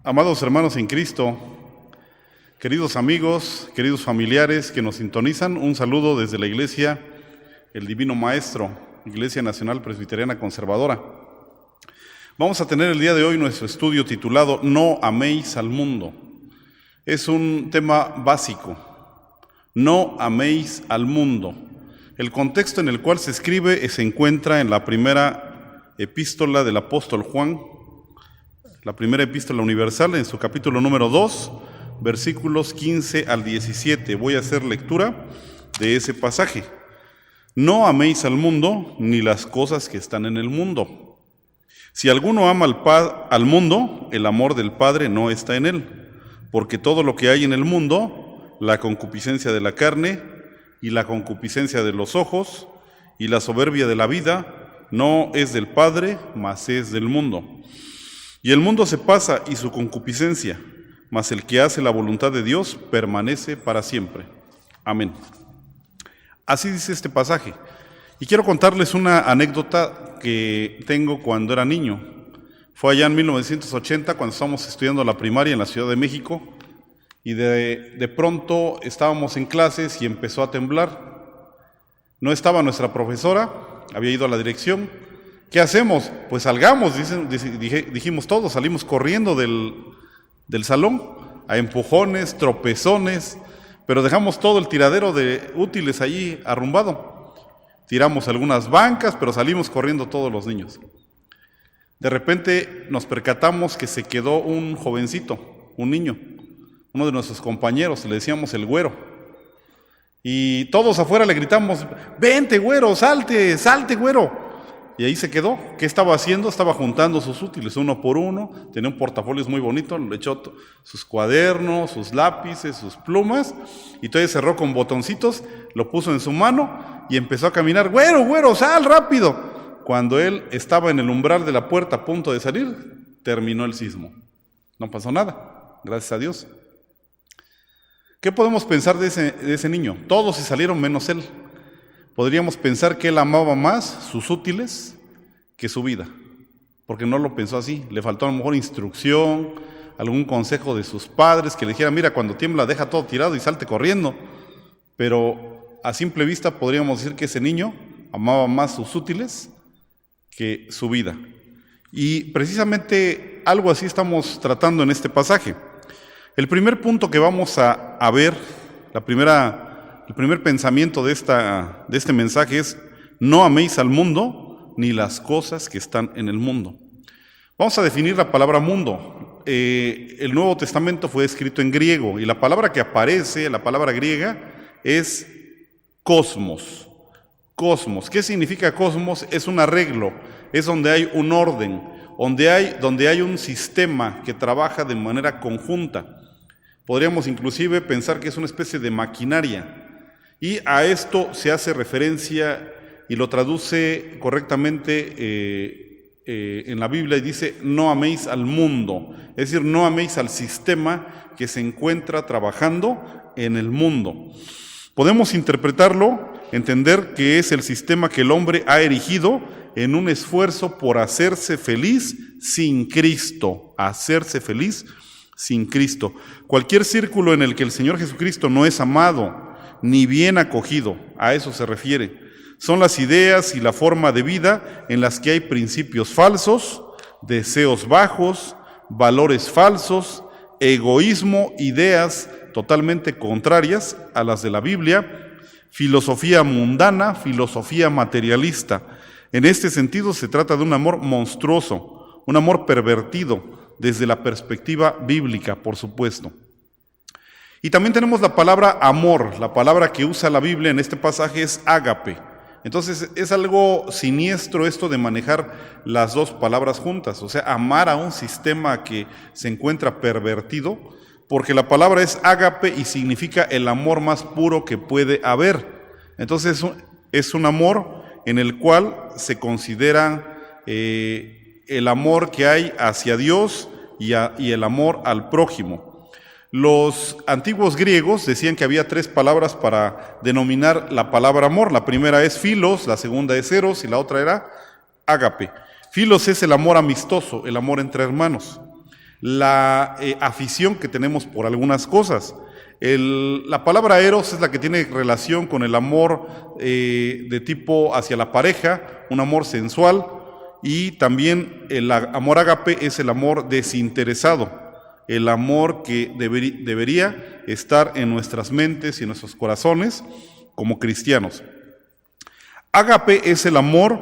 Amados hermanos en Cristo, queridos amigos, queridos familiares que nos sintonizan, un saludo desde la Iglesia El Divino Maestro, Iglesia Nacional Presbiteriana Conservadora. Vamos a tener el día de hoy nuestro estudio titulado No améis al mundo. Es un tema básico, no améis al mundo. El contexto en el cual se escribe se encuentra en la primera epístola del apóstol Juan, la primera epístola universal, en su capítulo número 2, versículos 15 al 17. Voy a hacer lectura de ese pasaje. No améis al mundo, ni las cosas que están en el mundo. Si alguno ama al mundo, el amor del Padre no está en él, porque todo lo que hay en el mundo, la concupiscencia de la carne, y la concupiscencia de los ojos, y la soberbia de la vida, no es del Padre, mas es del mundo. Y el mundo se pasa y su concupiscencia, mas el que hace la voluntad de Dios permanece para siempre. Amén. Así dice este pasaje. Y quiero contarles una anécdota que tengo cuando era niño. Fue allá en 1980, cuando estábamos estudiando la primaria en la Ciudad de México, y de pronto estábamos en clases y empezó a temblar. No estaba nuestra profesora, había ido a la dirección. ¿Qué hacemos? Pues salgamos, dijimos todos, salimos corriendo del salón, a empujones, tropezones, pero dejamos todo el tiradero de útiles allí arrumbado. Tiramos algunas bancas, pero salimos corriendo todos los niños. De repente nos percatamos que se quedó un jovencito, un niño, uno de nuestros compañeros, le decíamos el güero. Y todos afuera le gritamos: ¡vente, güero, salte, salte, güero! Y ahí se quedó. ¿Qué estaba haciendo? Estaba juntando sus útiles uno por uno. Tenía un portafolio muy bonito, le echó sus cuadernos, sus lápices, sus plumas, y todavía cerró con botoncitos, lo puso en su mano y empezó a caminar. ¡Güero, güero, sal rápido! Cuando él estaba en el umbral de la puerta a punto de salir, terminó el sismo. No pasó nada, gracias a Dios. ¿Qué podemos pensar de ese niño? Todos se salieron menos él. Podríamos pensar que él amaba más sus útiles que su vida, porque no lo pensó así. Le faltó a lo mejor instrucción, algún consejo de sus padres que le dijera: mira, cuando tiembla deja todo tirado y salte corriendo. Pero a simple vista podríamos decir que ese niño amaba más sus útiles que su vida. Y precisamente algo así estamos tratando en este pasaje. El primer punto que vamos a ver, el primer pensamiento de este mensaje es: no améis al mundo ni las cosas que están en el mundo. Vamos a definir la palabra mundo. El Nuevo Testamento fue escrito en griego y la palabra que aparece, la palabra griega, es cosmos. Cosmos. ¿Qué significa cosmos? Es un arreglo, es donde hay un orden, donde hay un sistema que trabaja de manera conjunta. Podríamos inclusive pensar que es una especie de maquinaria. Y a esto se hace referencia y lo traduce correctamente en la Biblia y dice: no améis al mundo, es decir, no améis al sistema que se encuentra trabajando en el mundo. Podemos interpretarlo, entender que es el sistema que el hombre ha erigido en un esfuerzo por hacerse feliz sin Cristo, hacerse feliz sin Cristo. Cualquier círculo en el que el Señor Jesucristo no es amado ni bien acogido, a eso se refiere. Son las ideas y la forma de vida en las que hay principios falsos, deseos bajos, valores falsos, egoísmo, ideas totalmente contrarias a las de la Biblia, filosofía mundana, filosofía materialista. En este sentido se trata de un amor monstruoso, un amor pervertido desde la perspectiva bíblica, por supuesto. Y también tenemos la palabra amor. La palabra que usa la Biblia en este pasaje es ágape. Entonces es algo siniestro esto de manejar las dos palabras juntas, o sea, amar a un sistema que se encuentra pervertido, porque la palabra es ágape y significa el amor más puro que puede haber. Entonces es un amor en el cual se considera el amor que hay hacia Dios y el amor al prójimo. Los antiguos griegos decían que había tres palabras para denominar la palabra amor. La primera es philos, la segunda es eros y la otra era ágape. Philos es el amor amistoso, el amor entre hermanos. la afición que tenemos por algunas cosas. La palabra eros es la que tiene relación con el amor de tipo hacia la pareja, un amor sensual, y también el amor ágape es el amor desinteresado, el amor que debería estar en nuestras mentes y en nuestros corazones como cristianos. Ágape es el amor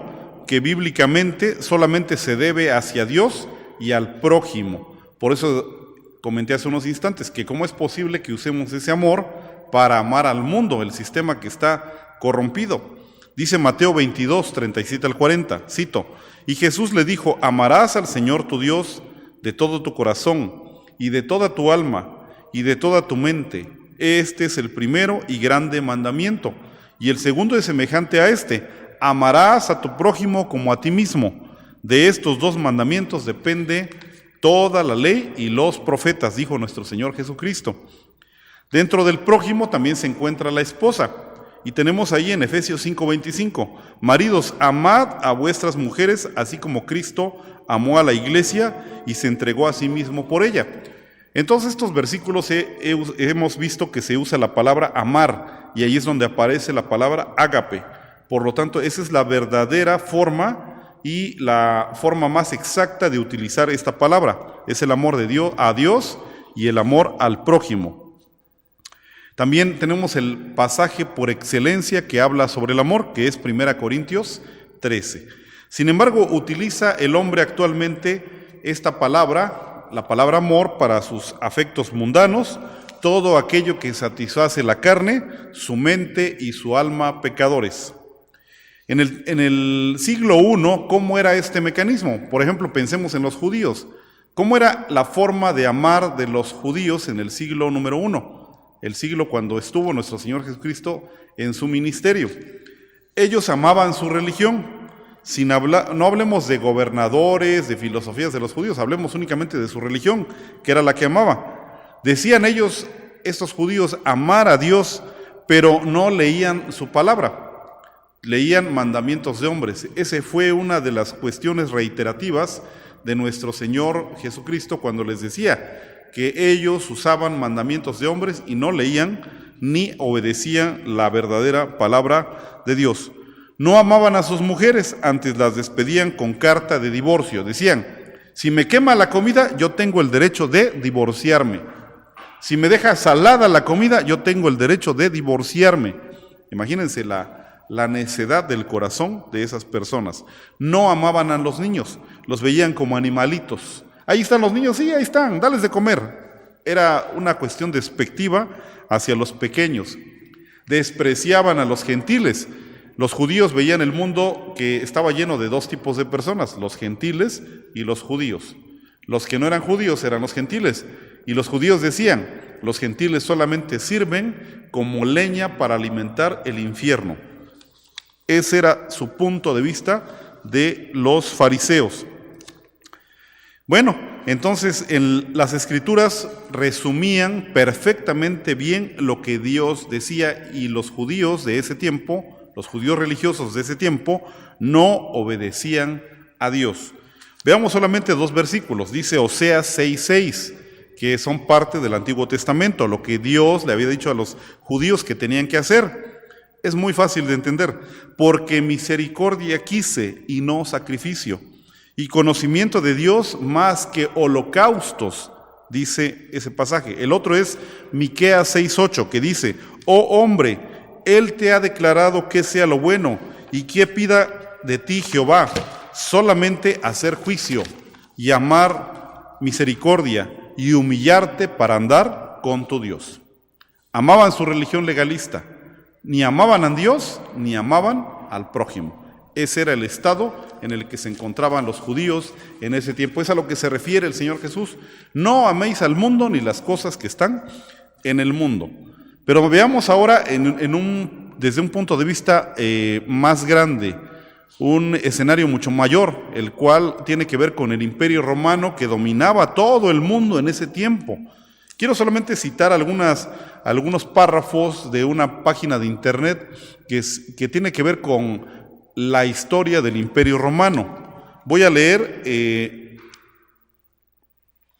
que bíblicamente solamente se debe hacia Dios y al prójimo. Por eso comenté hace unos instantes que cómo es posible que usemos ese amor para amar al mundo, el sistema que está corrompido. Dice Mateo 22, 37 al 40, cito, y Jesús le dijo, amarás al Señor tu Dios de todo tu corazón y de toda tu alma y de toda tu mente. Este es el primero y grande mandamiento. Y el segundo es semejante a este, amarás a tu prójimo como a ti mismo. De estos dos mandamientos depende toda la ley y los profetas, dijo nuestro Señor Jesucristo. Dentro del prójimo también se encuentra la esposa. Y tenemos ahí en Efesios 5:25, maridos, amad a vuestras mujeres, así como Cristo amó a la iglesia y se entregó a sí mismo por ella. Entonces estos versículos hemos visto que se usa la palabra amar, y ahí es donde aparece la palabra ágape. Por lo tanto, esa es la verdadera forma y la forma más exacta de utilizar esta palabra. Es el amor de Dios a Dios y el amor al prójimo. También tenemos el pasaje por excelencia que habla sobre el amor, que es 1 Corintios 13. Sin embargo, utiliza el hombre actualmente esta palabra, la palabra amor, para sus afectos mundanos, todo aquello que satisface la carne, su mente y su alma pecadores. En el siglo I, ¿cómo era este mecanismo? Por ejemplo, pensemos en los judíos. ¿Cómo era la forma de amar de los judíos en el siglo número 1? El siglo cuando estuvo nuestro Señor Jesucristo en su ministerio. Ellos amaban su religión. No hablemos de gobernadores, de filosofías de los judíos, hablemos únicamente de su religión, que era la que amaba. Decían ellos, estos judíos, amar a Dios, pero no leían su palabra. Leían mandamientos de hombres. Esa fue una de las cuestiones reiterativas de nuestro Señor Jesucristo cuando les decía que ellos usaban mandamientos de hombres y no leían ni obedecían la verdadera palabra de Dios. No amaban a sus mujeres, antes las despedían con carta de divorcio. Decían, si me quema la comida, yo tengo el derecho de divorciarme. Si me deja salada la comida, yo tengo el derecho de divorciarme. Imagínense la necedad del corazón de esas personas. No amaban a los niños, los veían como animalitos. Ahí están los niños, sí, ahí están, dales de comer. Era una cuestión despectiva hacia los pequeños. Despreciaban a los gentiles. Los judíos veían el mundo que estaba lleno de dos tipos de personas, los gentiles y los judíos. Los que no eran judíos eran los gentiles. Y los judíos decían, los gentiles solamente sirven como leña para alimentar el infierno. Ese era su punto de vista de los fariseos. Bueno, entonces las Escrituras resumían perfectamente bien lo que Dios decía, y los judíos de ese tiempo, los judíos religiosos de ese tiempo, no obedecían a Dios. Veamos solamente dos versículos. Dice Oseas 6:6, que son parte del Antiguo Testamento, lo que Dios le había dicho a los judíos que tenían que hacer. Es muy fácil de entender. Porque misericordia quise y no sacrificio, y conocimiento de Dios más que holocaustos, dice ese pasaje. El otro es Miqueas 6:8, que dice, oh hombre, Él te ha declarado qué sea lo bueno, y qué pida de ti Jehová, solamente hacer juicio, y amar misericordia, y humillarte para andar con tu Dios. Amaban su religión legalista, ni amaban a Dios, ni amaban al prójimo. Ese era el estado en el que se encontraban los judíos en ese tiempo. Es a lo que se refiere el Señor Jesús. No améis al mundo ni las cosas que están en el mundo. Pero veamos ahora desde un punto de vista más grande, un escenario mucho mayor, el cual tiene que ver con el Imperio Romano que dominaba todo el mundo en ese tiempo. Quiero solamente citar algunos párrafos de una página de internet que tiene que ver con la historia del Imperio Romano. Voy a leer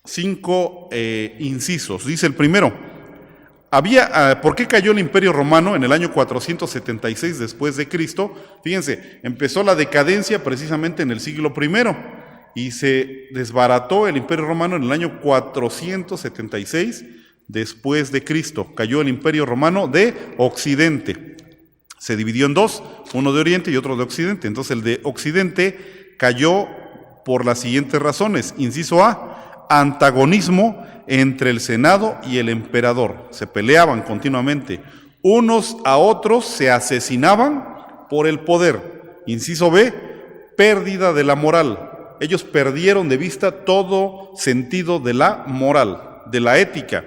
5 incisos. Dice el primero: ¿por qué cayó el Imperio Romano en el año 476 después de Cristo? Fíjense, empezó la decadencia precisamente en el siglo I y se desbarató el Imperio Romano en el año 476 después de Cristo. Cayó el Imperio Romano de Occidente. Se dividió en dos, uno de Oriente y otro de Occidente. Entonces el de Occidente cayó por las siguientes razones. Inciso A: antagonismo entre el Senado y el emperador. Se peleaban continuamente. Unos a otros se asesinaban por el poder. Inciso B: pérdida de la moral. Ellos perdieron de vista todo sentido de la moral, de la ética.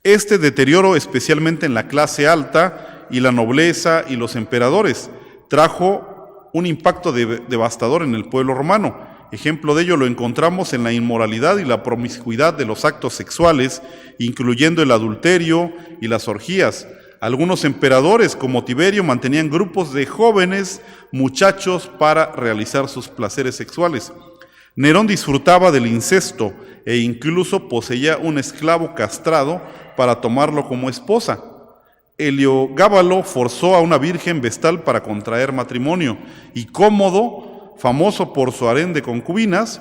Este deterioro, especialmente en la clase alta y la nobleza y los emperadores, trajo un impacto devastador en el pueblo romano. Ejemplo de ello lo encontramos en la inmoralidad y la promiscuidad de los actos sexuales, incluyendo el adulterio y las orgías. Algunos emperadores, como Tiberio, mantenían grupos de jóvenes muchachos para realizar sus placeres sexuales. Nerón disfrutaba del incesto e incluso poseía un esclavo castrado para tomarlo como esposa. Heliogábalo forzó a una virgen vestal para contraer matrimonio, y Cómodo, famoso por su harén de concubinas,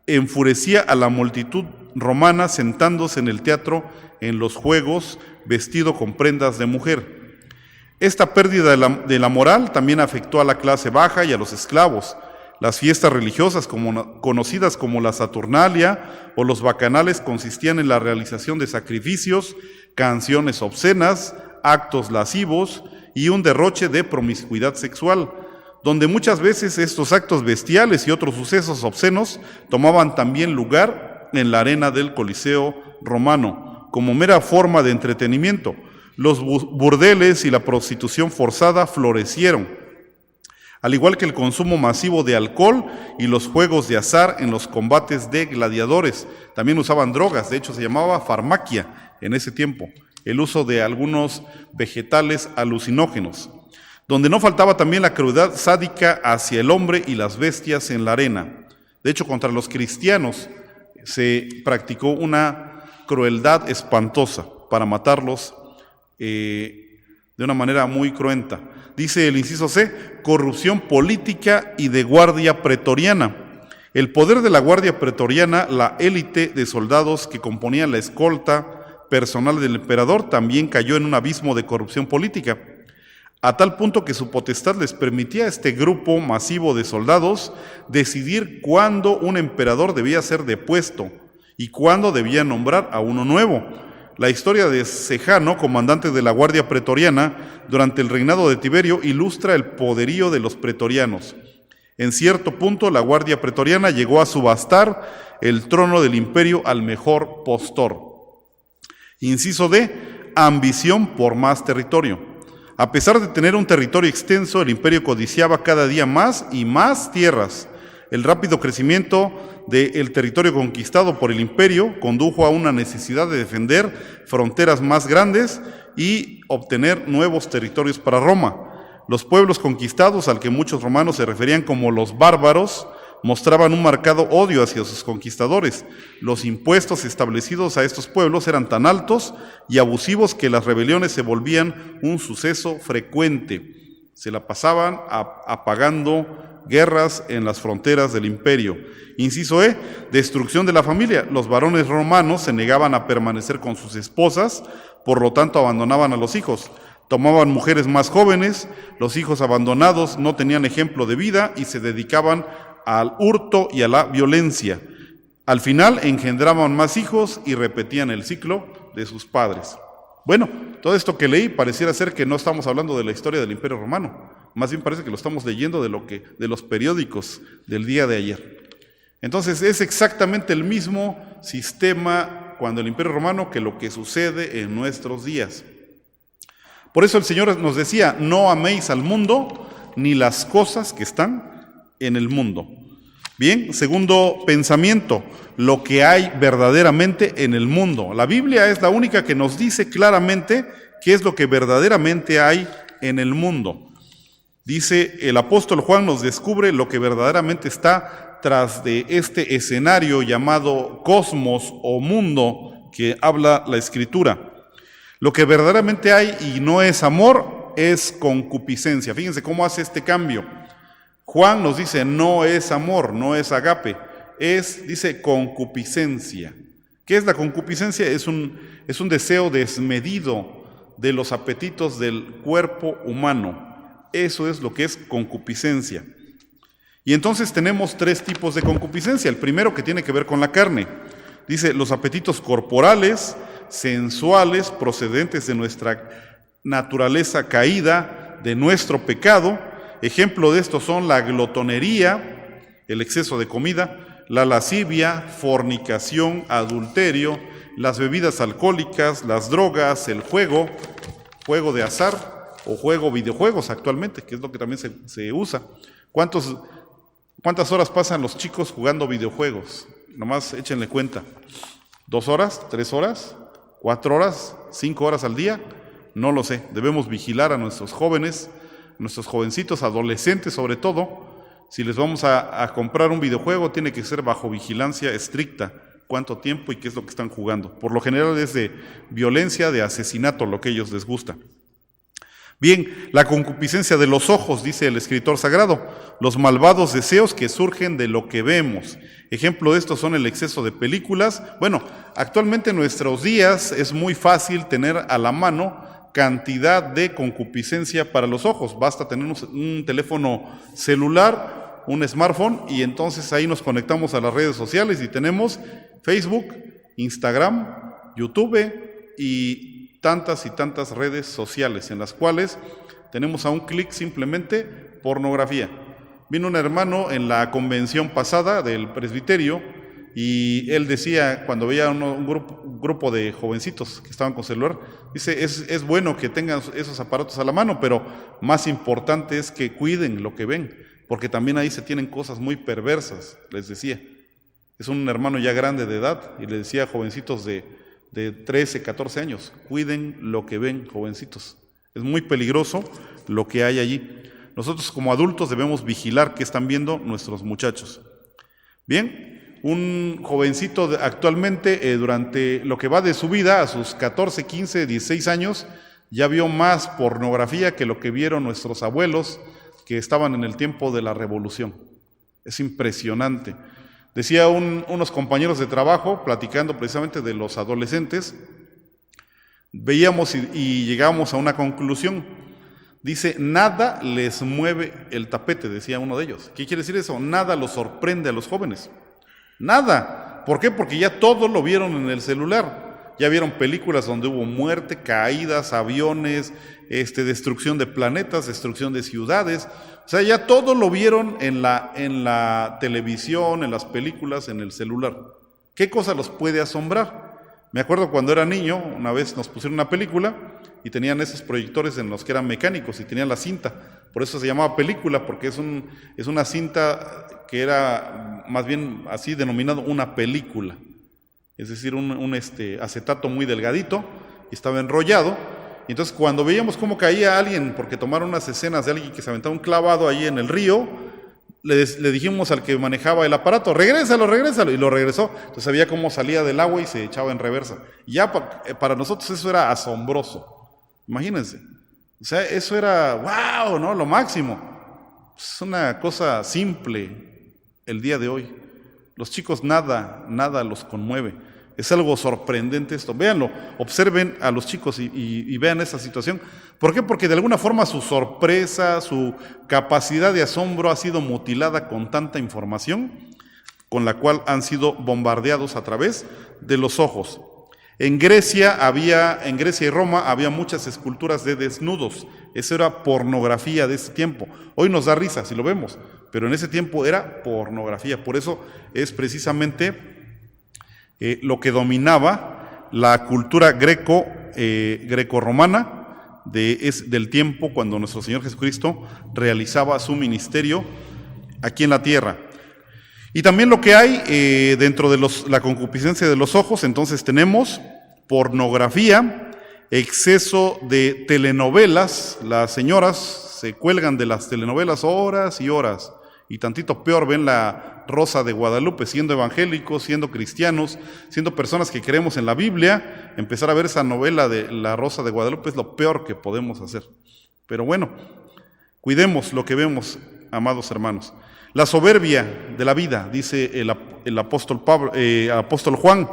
enfurecía a la multitud romana sentándose en el teatro en los juegos, vestido con prendas de mujer. Esta pérdida de la moral también afectó a la clase baja y a los esclavos. Las fiestas religiosas, conocidas como la Saturnalia o los bacanales, consistían en la realización de sacrificios, canciones obscenas, actos lascivos y un derroche de promiscuidad sexual, donde muchas veces estos actos bestiales y otros sucesos obscenos tomaban también lugar en la arena del Coliseo romano, como mera forma de entretenimiento. Los burdeles y la prostitución forzada florecieron, al igual que el consumo masivo de alcohol y los juegos de azar en los combates de gladiadores. También usaban drogas, de hecho se llamaba farmaquia en ese tiempo, el uso de algunos vegetales alucinógenos, donde no faltaba también la crueldad sádica hacia el hombre y las bestias en la arena. De hecho, contra los cristianos se practicó una crueldad espantosa para matarlos de una manera muy cruenta. Dice el inciso C: corrupción política y de guardia pretoriana. El poder de la guardia pretoriana, la élite de soldados que componían la escolta personal del emperador, también cayó en un abismo de corrupción política, a tal punto que su potestad les permitía a este grupo masivo de soldados decidir cuándo un emperador debía ser depuesto y cuándo debía nombrar a uno nuevo. La historia de Sejano, comandante de la Guardia Pretoriana durante el reinado de Tiberio, ilustra el poderío de los pretorianos. En cierto punto, la Guardia Pretoriana llegó a subastar el trono del imperio al mejor postor. Inciso D: ambición por más territorio. A pesar de tener un territorio extenso, el imperio codiciaba cada día más y más tierras. El rápido crecimiento del territorio conquistado por el imperio condujo a una necesidad de defender fronteras más grandes y obtener nuevos territorios para Roma. Los pueblos conquistados, al que muchos romanos se referían como los bárbaros, mostraban un marcado odio hacia sus conquistadores. Los impuestos establecidos a estos pueblos eran tan altos y abusivos que las rebeliones se volvían un suceso frecuente. Se la pasaban apagando guerras en las fronteras del imperio. Inciso E: destrucción de la familia. Los varones romanos se negaban a permanecer con sus esposas, por lo tanto abandonaban a los hijos. Tomaban mujeres más jóvenes, los hijos abandonados no tenían ejemplo de vida y se dedicaban al hurto y a la violencia. Al final engendraban más hijos y repetían el ciclo de sus padres. Bueno, todo esto que leí pareciera ser que no estamos hablando de la historia del Imperio Romano, más bien parece que lo estamos leyendo de los periódicos del día de ayer. Entonces es exactamente el mismo sistema cuando el Imperio Romano que lo que sucede en nuestros días. Por eso el Señor nos decía: no améis al mundo ni las cosas que están en el mundo. Bien, segundo pensamiento, lo que hay verdaderamente en el mundo. La Biblia es la única que nos dice claramente qué es lo que verdaderamente hay en el mundo. Dice el apóstol Juan, nos descubre lo que verdaderamente está tras de este escenario llamado cosmos o mundo que habla la Escritura. Lo que verdaderamente hay y no es amor, es concupiscencia. Fíjense cómo hace este cambio. Juan nos dice, no es amor, no es agape, dice concupiscencia. ¿Qué es la concupiscencia? Es un deseo desmedido de los apetitos del cuerpo humano. Eso es lo que es concupiscencia. Y entonces tenemos 3 tipos de concupiscencia. El primero, que tiene que ver con la carne. Dice, los apetitos corporales, sensuales, procedentes de nuestra naturaleza caída, de nuestro pecado. Ejemplo de esto son la glotonería, el exceso de comida, la lascivia, fornicación, adulterio, las bebidas alcohólicas, las drogas, el juego de azar o videojuegos actualmente, que es lo que también se usa. ¿Cuántas horas pasan los chicos jugando videojuegos? Nomás échenle cuenta. 2 horas, 3 horas, 4 horas, 5 horas al día, no lo sé. Debemos vigilar a nuestros jóvenes, nuestros jovencitos, adolescentes sobre todo. Si les vamos a comprar un videojuego, tiene que ser bajo vigilancia estricta. Cuánto tiempo y qué es lo que están jugando. Por lo general es de violencia, de asesinato, lo que a ellos les gusta. Bien, la concupiscencia de los ojos, dice el escritor sagrado, los malvados deseos que surgen de lo que vemos. Ejemplo de esto son el exceso de películas. Bueno, actualmente en nuestros días es muy fácil tener a la mano cantidad de concupiscencia para los ojos. Basta tener un teléfono celular, un smartphone, y entonces ahí nos conectamos a las redes sociales y tenemos Facebook, Instagram, YouTube y tantas redes sociales en las cuales tenemos a un clic simplemente pornografía. Vino un hermano en la convención pasada del presbiterio y él decía, cuando veía un grupo de jovencitos que estaban con celular, dice, es bueno que tengan esos aparatos a la mano, pero más importante es que cuiden lo que ven, porque también ahí se tienen cosas muy perversas, les decía. Es un hermano ya grande de edad y le decía a jovencitos de 13, 14 años, cuiden lo que ven, jovencitos. Es muy peligroso lo que hay allí. Nosotros como adultos debemos vigilar qué están viendo nuestros muchachos. Bien, un jovencito actualmente, durante lo que va de su vida, a sus 14, 15, 16 años, ya vio más pornografía que lo que vieron nuestros abuelos que estaban en el tiempo de la revolución. Es impresionante. Decía unos compañeros de trabajo, platicando precisamente de los adolescentes, veíamos y llegábamos a una conclusión. Dice, nada les mueve el tapete, decía uno de ellos. ¿Qué quiere decir eso? Nada los sorprende a los jóvenes. Nada. ¿Por qué? Porque ya todo lo vieron en el celular. Ya vieron películas donde hubo muerte, caídas, aviones, destrucción de planetas, destrucción de ciudades. O sea, ya todo lo vieron en la televisión, en las películas, en el celular. ¿Qué cosa los puede asombrar? Me acuerdo cuando era niño, una vez nos pusieron una película y tenían esos proyectores en los que eran mecánicos y tenían la cinta. Por eso se llamaba película, porque es una cinta que era más bien así denominado una película. Es decir, un acetato muy delgadito y estaba enrollado. Y entonces cuando veíamos cómo caía alguien, porque tomaron unas escenas de alguien que se aventaba un clavado ahí en el río, le dijimos al que manejaba el aparato, regrésalo, y lo regresó. Entonces sabía cómo salía del agua y se echaba en reversa. Y ya para nosotros eso era asombroso. Imagínense. O sea, eso era, wow, ¿no? Lo máximo. Es una cosa simple el día de hoy. Los chicos nada los conmueve. Es algo sorprendente esto. Véanlo, observen a los chicos y vean esa situación. ¿Por qué? Porque de alguna forma su sorpresa, su capacidad de asombro ha sido mutilada con tanta información con la cual han sido bombardeados a través de los ojos. En Grecia y Roma había muchas esculturas de desnudos. Eso era pornografía de ese tiempo. Hoy nos da risa si lo vemos, pero en ese tiempo era pornografía. Por eso es precisamente lo que dominaba la cultura greco-romana del tiempo cuando nuestro Señor Jesucristo realizaba su ministerio aquí en la tierra. Y también lo que hay dentro de la concupiscencia de los ojos, entonces tenemos pornografía, exceso de telenovelas. Las señoras se cuelgan de las telenovelas horas y horas, y tantito peor ven la Rosa de Guadalupe, siendo evangélicos, siendo cristianos, siendo personas que creemos en la Biblia, empezar a ver esa novela de la Rosa de Guadalupe es lo peor que podemos hacer. Pero bueno, cuidemos lo que vemos, amados hermanos. La soberbia de la vida, dice el apóstol Juan,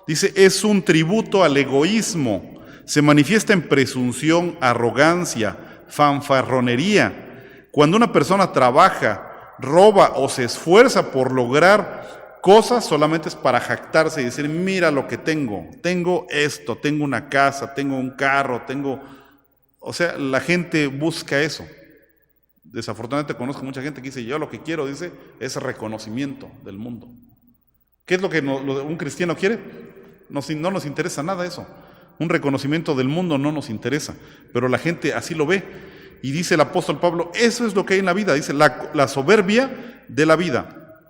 dice, es un tributo al egoísmo, se manifiesta en presunción, arrogancia, fanfarronería. Cuando una persona trabaja, roba o se esfuerza por lograr cosas, solamente es para jactarse y decir, mira lo que tengo esto, tengo una casa, tengo un carro, O sea, la gente busca eso. Desafortunadamente conozco mucha gente que dice, yo lo que quiero, dice, es reconocimiento del mundo. ¿Qué es lo que un cristiano quiere? No nos interesa nada eso. Un reconocimiento del mundo no nos interesa, pero la gente así lo ve. Y dice el apóstol Pablo, eso es lo que hay en la vida, dice, la soberbia de la vida.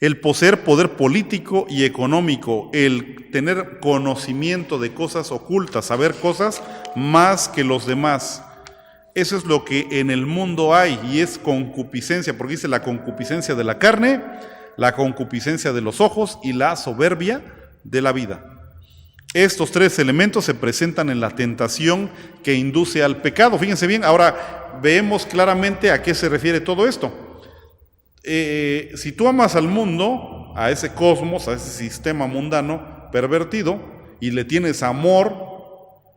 El poseer poder político y económico, el tener conocimiento de cosas ocultas, saber cosas más que los demás. Eso es lo que en el mundo hay, y es concupiscencia, porque dice la concupiscencia de la carne, la concupiscencia de los ojos y la soberbia de la vida. Estos tres elementos se presentan en la tentación que induce al pecado. Fíjense bien, ahora vemos claramente a qué se refiere todo esto. Si tú amas al mundo, a ese cosmos, a ese sistema mundano pervertido, y le tienes amor,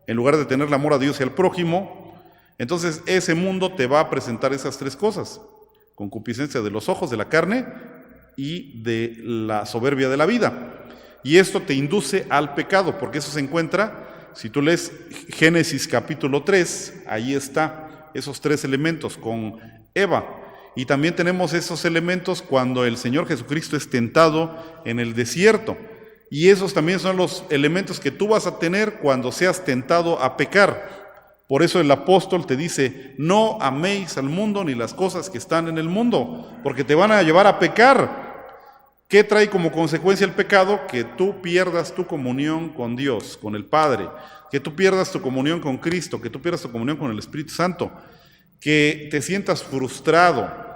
en lugar de tenerle amor a Dios y al prójimo, entonces ese mundo te va a presentar esas tres cosas: concupiscencia de los ojos, de la carne y de la soberbia de la vida. Y esto te induce al pecado, porque eso se encuentra, si tú lees Génesis capítulo 3, ahí está esos tres elementos con Eva. Y también tenemos esos elementos cuando el Señor Jesucristo es tentado en el desierto. Y esos también son los elementos que tú vas a tener cuando seas tentado a pecar. Por eso el apóstol te dice, no améis al mundo ni las cosas que están en el mundo, porque te van a llevar a pecar. ¿Qué trae como consecuencia el pecado? Que tú pierdas tu comunión con Dios, con el Padre, que tú pierdas tu comunión con Cristo, que tú pierdas tu comunión con el Espíritu Santo, que te sientas frustrado.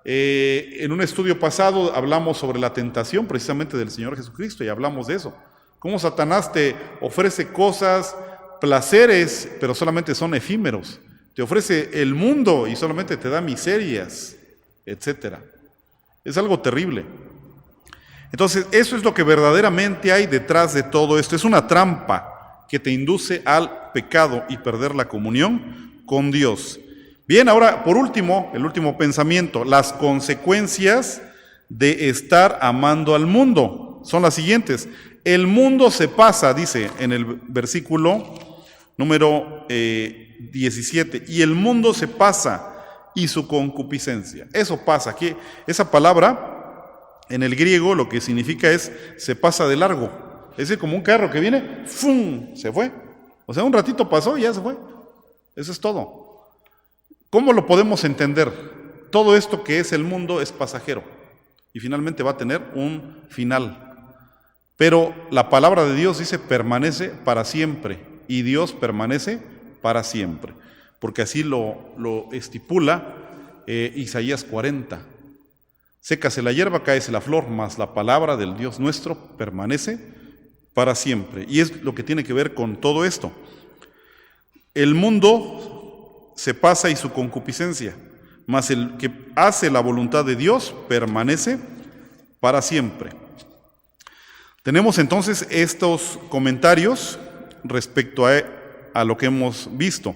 En un estudio pasado hablamos sobre la tentación precisamente del Señor Jesucristo y hablamos de eso. Cómo Satanás te ofrece cosas, placeres, pero solamente son efímeros. Te ofrece el mundo y solamente te da miserias, etc. Es algo terrible. Entonces, eso es lo que verdaderamente hay detrás de todo esto. Es una trampa que te induce al pecado y perder la comunión con Dios. Bien, ahora, por último, el último pensamiento, las consecuencias de estar amando al mundo son las siguientes. El mundo se pasa, dice en el versículo número 17, y el mundo se pasa y su concupiscencia. Eso pasa, que esa palabra en el griego lo que significa es se pasa de largo. Es decir, como un carro que viene, ¡fum!, se fue. O sea, un ratito pasó y ya se fue. Eso es todo. ¿Cómo lo podemos entender? Todo esto que es el mundo es pasajero y finalmente va a tener un final. Pero la palabra de Dios dice permanece para siempre, y Dios permanece para siempre, porque así lo estipula Isaías 40. Sécase la hierba, cáese la flor, mas la palabra del Dios nuestro permanece para siempre. Y es lo que tiene que ver con todo esto. El mundo se pasa y su concupiscencia, mas el que hace la voluntad de Dios permanece para siempre. Tenemos entonces estos comentarios respecto a lo que hemos visto.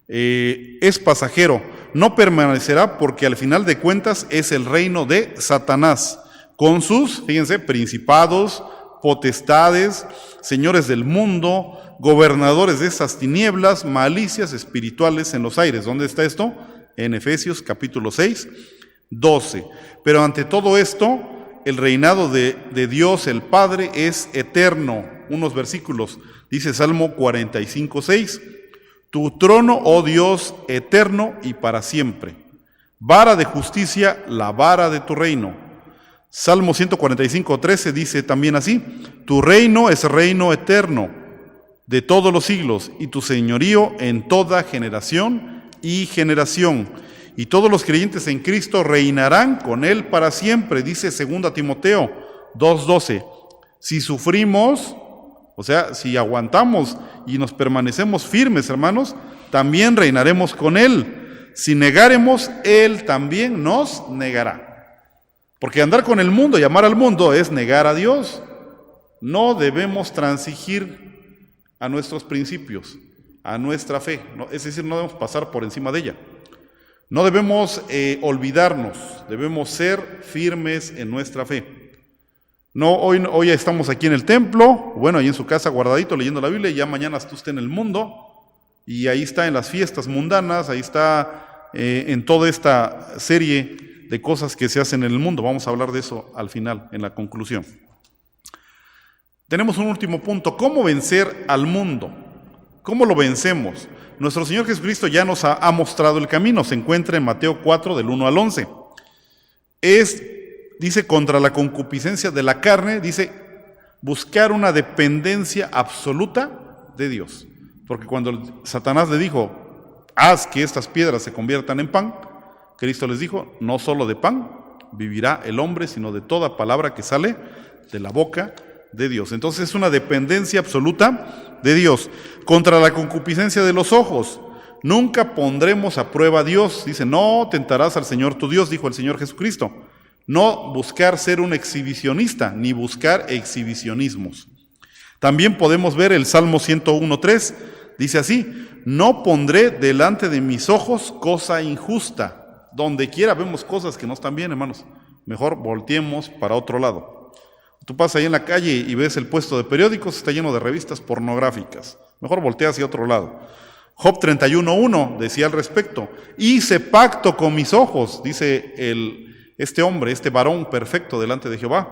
Es pasajero, no permanecerá, porque al final de cuentas es el reino de Satanás, con sus, fíjense, principados, potestades, señores del mundo, gobernadores de esas tinieblas, malicias espirituales en los aires. ¿Dónde está esto? En Efesios capítulo 6, 12. Pero ante todo esto, el reinado de Dios el Padre es eterno. Unos versículos, dice Salmo 45, 6. Tu trono, oh Dios, eterno y para siempre. Vara de justicia, la vara de tu reino. Salmo 145, 13 dice también así: tu reino es reino eterno de todos los siglos, y tu señorío en toda generación y generación. y todos los creyentes en Cristo reinarán con Él para siempre, dice 2 Timoteo 2:12. Si sufrimos, o sea, si aguantamos y nos permanecemos firmes, hermanos, también reinaremos con Él. Si negáremos, Él también nos negará. Porque andar con el mundo y amar al mundo es negar a Dios. No debemos transigir a nuestros principios, a nuestra fe, es decir, no debemos pasar por encima de ella. No debemos olvidarnos, debemos ser firmes en nuestra fe. No, hoy estamos aquí en el templo, bueno, ahí en su casa guardadito leyendo la Biblia, y ya mañana está usted en el mundo, y ahí está en las fiestas mundanas, ahí está en toda esta serie de cosas que se hacen en el mundo. Vamos a hablar de eso al final, en la conclusión. Tenemos un último punto: ¿cómo vencer al mundo? ¿Cómo lo vencemos? Nuestro Señor Jesucristo ya nos ha mostrado el camino. Se encuentra en Mateo 4, del 1 al 11. Dice, contra la concupiscencia de la carne, dice, buscar una dependencia absoluta de Dios. Porque cuando Satanás le dijo, haz que estas piedras se conviertan en pan, Cristo les dijo, no solo de pan vivirá el hombre, sino de toda palabra que sale de la boca de Dios. Entonces es una dependencia absoluta de Dios. Contra la concupiscencia de los ojos, nunca pondremos a prueba a Dios. Dice, no tentarás al Señor tu Dios, dijo el Señor Jesucristo. No buscar ser un exhibicionista, ni buscar exhibicionismos. También podemos ver el Salmo 101:3, dice así, no pondré delante de mis ojos cosa injusta. Donde quiera vemos cosas que no están bien, hermanos. Mejor volteemos para otro lado. Tú pasas ahí en la calle y ves el puesto de periódicos, está lleno de revistas pornográficas. Mejor voltea hacia otro lado. Job 31:1 decía al respecto, hice pacto con mis ojos, dice este hombre, este varón perfecto delante de Jehová.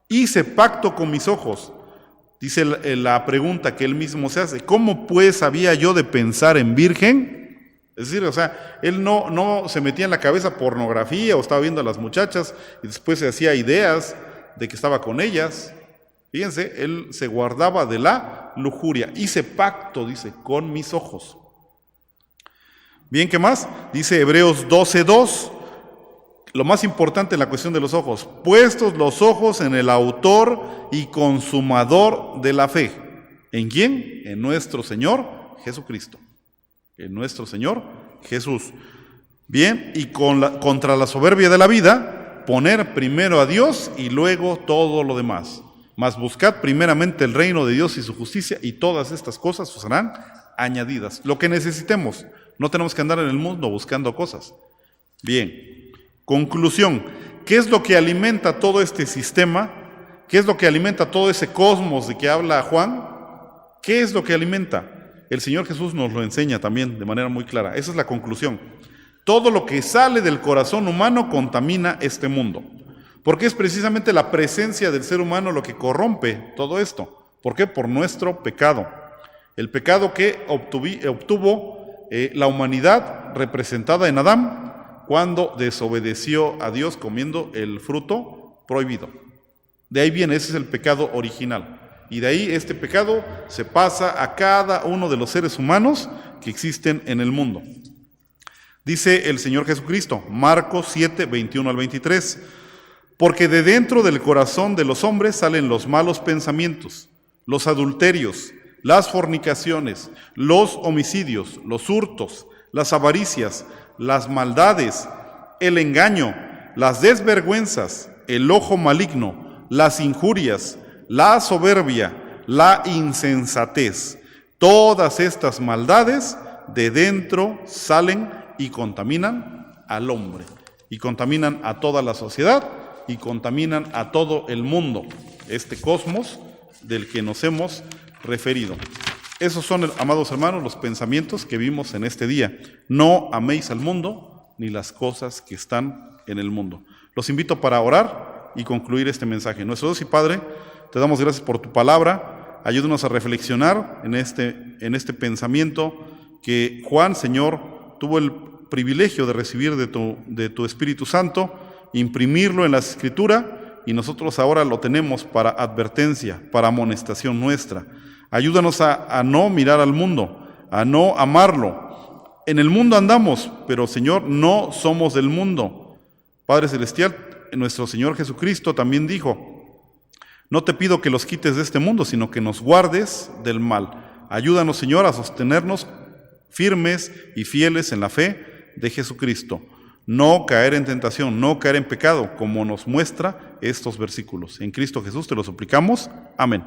Hice pacto con mis ojos. Dice la pregunta que él mismo se hace, ¿cómo pues había yo de pensar en virgen? Es decir, o sea, él no se metía en la cabeza pornografía o estaba viendo a las muchachas y después se hacía ideas de que estaba con ellas. Fíjense, él se guardaba de la lujuria. Hice pacto, dice, con mis ojos. Bien, ¿qué más? Dice Hebreos 12:2. Lo más importante en la cuestión de los ojos, puestos los ojos en el autor y consumador de la fe. ¿En quién? En nuestro Señor Jesucristo. En nuestro Señor Jesús. Bien, y contra la soberbia de la vida, poner primero a Dios y luego todo lo demás. Mas buscad primeramente el reino de Dios y su justicia, y todas estas cosas os serán añadidas. Lo que necesitemos, no tenemos que andar en el mundo buscando cosas. Bien. Conclusión, ¿qué es lo que alimenta todo este sistema? ¿Qué es lo que alimenta todo ese cosmos de que habla Juan? ¿Qué es lo que alimenta? El Señor Jesús nos lo enseña también de manera muy clara. Esa es la conclusión. Todo lo que sale del corazón humano contamina este mundo. Porque es precisamente la presencia del ser humano lo que corrompe todo esto. ¿Por qué? Por nuestro pecado. El pecado que obtuvo la humanidad representada en Adán, cuando desobedeció a Dios comiendo el fruto prohibido. De ahí viene, ese es el pecado original. Y de ahí este pecado se pasa a cada uno de los seres humanos que existen en el mundo. Dice el Señor Jesucristo, Marcos 7, 21 al 23, porque de dentro del corazón de los hombres salen los malos pensamientos, los adulterios, las fornicaciones, los homicidios, los hurtos, las avaricias, las maldades, el engaño, las desvergüenzas, el ojo maligno, las injurias, la soberbia, la insensatez. Todas estas maldades de dentro salen y contaminan al hombre, y contaminan a toda la sociedad, y contaminan a todo el mundo, este cosmos del que nos hemos referido. Esos son, amados hermanos, los pensamientos que vimos en este día. No améis al mundo ni las cosas que están en el mundo. Los invito para orar y concluir este mensaje. Nuestro Dios y Padre, te damos gracias por tu palabra. Ayúdanos a reflexionar en este pensamiento que Juan, Señor, tuvo el privilegio de recibir de tu Espíritu Santo, imprimirlo en la Escritura, y nosotros ahora lo tenemos para advertencia, para amonestación nuestra. Ayúdanos a no mirar al mundo, a no amarlo, en el mundo andamos, pero Señor, no somos del mundo. Padre Celestial, nuestro Señor Jesucristo también dijo: no te pido que los quites de este mundo, sino que nos guardes del mal. Ayúdanos, Señor, a sostenernos firmes y fieles en la fe de Jesucristo. No caer en tentación, no caer en pecado, como nos muestra estos versículos. En Cristo Jesús te lo suplicamos. Amén.